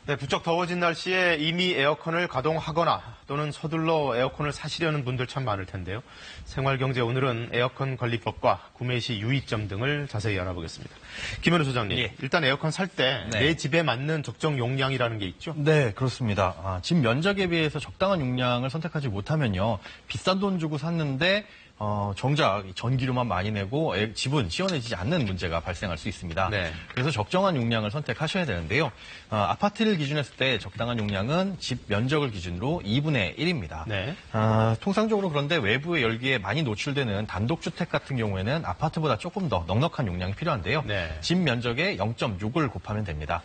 네, 부쩍 더워진 날씨에 이미 에어컨을 가동하거나 또는 서둘러 에어컨을 사시려는 분들 참 많을 텐데요. 생활경제 오늘은 에어컨 관리법과 구매 시 유의점 등을 자세히 알아보겠습니다. 김현우 소장님, 예. 일단 에어컨 살 때 내 집에 맞는 적정 용량이라는 게 있죠? 네, 그렇습니다. 집 면적에 비해서 적당한 용량을 선택하지 못하면요. 비싼 돈 주고 샀는데 정작 전기료만 많이 내고 집은 시원해지지 않는 문제가 발생할 수 있습니다. 네. 그래서 적정한 용량을 선택하셔야 되는데요. 아파트를 기준했을 때 적당한 용량은 집 면적을 기준으로 2분의 1입니다. 네. 통상적으로 그런데 외부의 열기에 많이 노출되는 단독주택 같은 경우에는 아파트보다 조금 더 넉넉한 용량이 필요한데요. 네. 집 면적에 0.6을 곱하면 됩니다.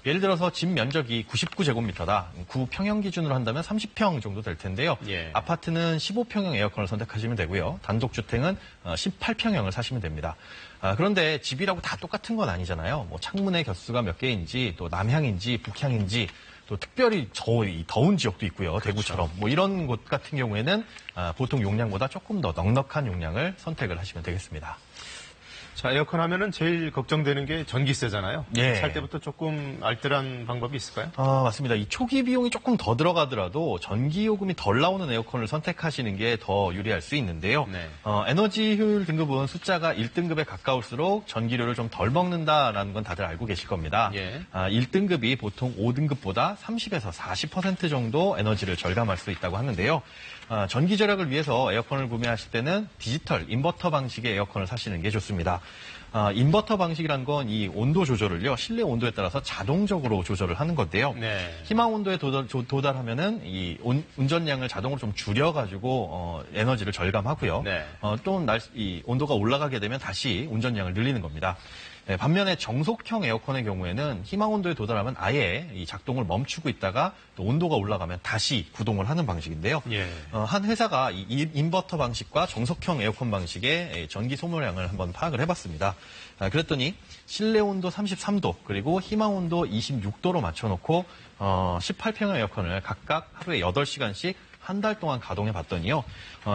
예를 들어서 집 면적이 99제곱미터다. 9평형 기준으로 한다면 30평 정도 될 텐데요. 예. 아파트는 15평형 에어컨을 선택하시면 되고요. 단독주택은 18평형을 사시면 됩니다. 그런데 집이라고 다 똑같은 건 아니잖아요. 뭐 창문의 겹수가 몇 개인지, 또 남향인지, 북향인지, 또 특별히 더운 지역도 있고요. 대구처럼. 뭐 이런 곳 같은 경우에는 보통 용량보다 조금 더 넉넉한 용량을 선택을 하시면 되겠습니다. 자, 에어컨 하면은 제일 걱정되는 게 전기세잖아요. 예. 살 때부터 조금 알뜰한 방법이 있을까요? 맞습니다. 이 초기 비용이 조금 더 들어가더라도 전기요금이 덜 나오는 에어컨을 선택하시는 게 더 유리할 수 있는데요. 네. 에너지 효율 등급은 숫자가 1등급에 가까울수록 전기료를 좀 덜 먹는다라는 건 다들 알고 계실 겁니다. 예. 1등급이 보통 5등급보다 30에서 40% 정도 에너지를 절감할 수 있다고 하는데요. 전기 절약을 위해서 에어컨을 구매하실 때는 디지털 인버터 방식의 에어컨을 사시는 게 좋습니다. 인버터 방식이란 건 이 온도 조절을요, 실내 온도에 따라서 자동적으로 조절을 하는 건데요. 네. 희망 온도에 도달하면은 이 운전량을 자동으로 좀 줄여가지고 에너지를 절감하고요. 네. 또 이 온도가 올라가게 되면 다시 운전량을 늘리는 겁니다. 네, 반면에 정속형 에어컨의 경우에는 희망 온도에 도달하면 아예 이 작동을 멈추고 있다가 또 온도가 올라가면 다시 구동을 하는 방식인데요. 예. 한 회사가 이 인버터 방식과 정속형 에어컨 방식의 전기 소모량을 한번 파악을 해봤습니다. 그랬더니 실내 온도 33도 그리고 희망 온도 26도로 맞춰놓고 18평형 에어컨을 각각 하루에 8시간씩 한 달 동안 가동해 봤더니요.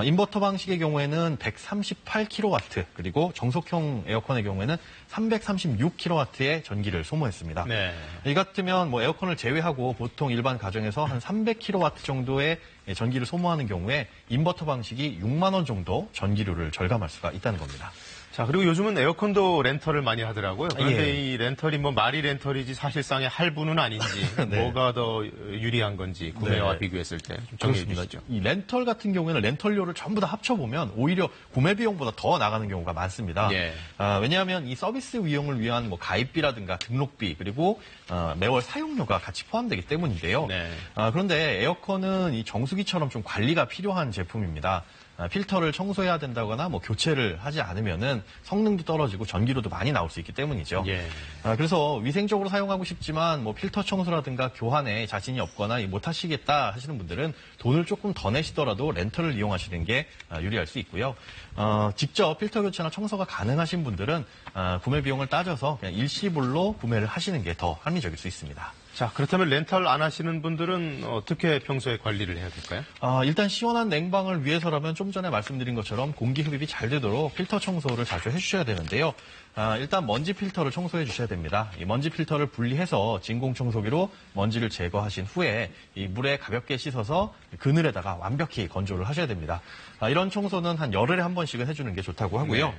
인버터 방식의 경우에는 138kW 그리고 정속형 에어컨의 경우에는 336kW의 전기를 소모했습니다. 네. 이 같으면 뭐 에어컨을 제외하고 보통 일반 가정에서 한 300kW 정도의 전기를 소모하는 경우에 인버터 방식이 6만 원 정도 전기료를 절감할 수가 있다는 겁니다. 자, 그리고 요즘은 에어컨도 렌털을 많이 하더라고요. 그런데 예. 이 렌털이 뭐 말이 렌털이지 사실상의 할부는 아닌지, 네. 뭐가 더 유리한 건지 구매와 네. 비교했을 때 좀 정리해 그렇습니다. 주시죠. 이 렌털 같은 경우에는 렌털료를 전부 다 합쳐보면 오히려 구매 비용보다 더 나가는 경우가 많습니다. 예. 왜냐하면 이 서비스 이용을 위한 뭐 가입비라든가 등록비 그리고 매월 사용료가 같이 포함되기 때문인데요. 네. 그런데 에어컨은 이 정수기처럼 좀 관리가 필요한 제품입니다. 필터를 청소해야 된다거나 뭐 교체를 하지 않으면은 성능도 떨어지고 전기료도 많이 나올 수 있기 때문이죠. 예. 그래서 위생적으로 사용하고 싶지만 뭐 필터 청소라든가 교환에 자신이 없거나 못 하시겠다 하시는 분들은 돈을 조금 더 내시더라도 렌털을 이용하시는 게 유리할 수 있고요. 직접 필터 교체나 청소가 가능하신 분들은 구매 비용을 따져서 그냥 일시불로 구매를 하시는 게 더 합리적일 수 있습니다. 자, 그렇다면 렌털 안 하시는 분들은 어떻게 평소에 관리를 해야 될까요? 일단 시원한 냉방을 위해서라면 좀 전에 말씀드린 것처럼 공기 흡입이 잘 되도록 필터 청소를 자주 해주셔야 되는데요. 일단 먼지 필터를 청소해 주셔야 됩니다. 이 먼지 필터를 분리해서 진공 청소기로 먼지를 제거하신 후에 이 물에 가볍게 씻어서 그늘에다가 완벽히 건조를 하셔야 됩니다. 이런 청소는 한 열흘에 한 번씩은 해주는 게 좋다고 하고요. 네.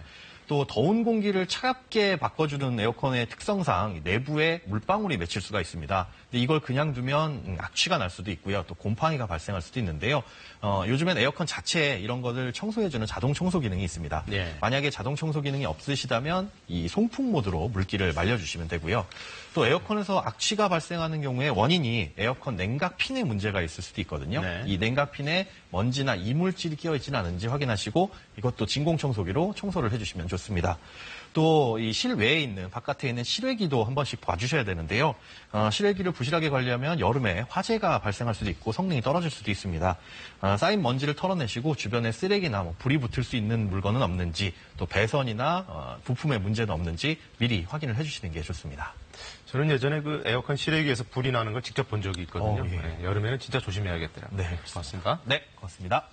또 더운 공기를 차갑게 바꿔주는 에어컨의 특성상 내부에 물방울이 맺힐 수가 있습니다. 근데 이걸 그냥 두면 악취가 날 수도 있고요. 또 곰팡이가 발생할 수도 있는데요. 요즘엔 에어컨 자체에 이런 것을 청소해주는 자동 청소 기능이 있습니다. 네. 만약에 자동 청소 기능이 없으시다면 이 송풍 모드로 물기를 말려주시면 되고요. 또 에어컨에서 악취가 발생하는 경우에 원인이 에어컨 냉각핀에 문제가 있을 수도 있거든요. 네. 이 냉각핀에 먼지나 이물질이 끼어있지는 않은지 확인하시고 이것도 진공청소기로 청소를 해주시면 좋습니다. 또 이 실외에 있는 바깥에 있는 실외기도 한 번씩 봐주셔야 되는데요. 실외기를 부실하게 관리하면 여름에 화재가 발생할 수도 있고 성능이 떨어질 수도 있습니다. 쌓인 먼지를 털어내시고 주변에 쓰레기나 뭐 불이 붙을 수 있는 물건은 없는지 또 배선이나 부품에 문제는 없는지 미리 확인을 해주시는 게 좋습니다. 저는 예전에 그 에어컨 실외기에서 불이 나는 걸 직접 본 적이 있거든요. 예. 네, 여름에는 진짜 조심해야겠더라고요. 네, 고맙습니다. 네, 고맙습니다.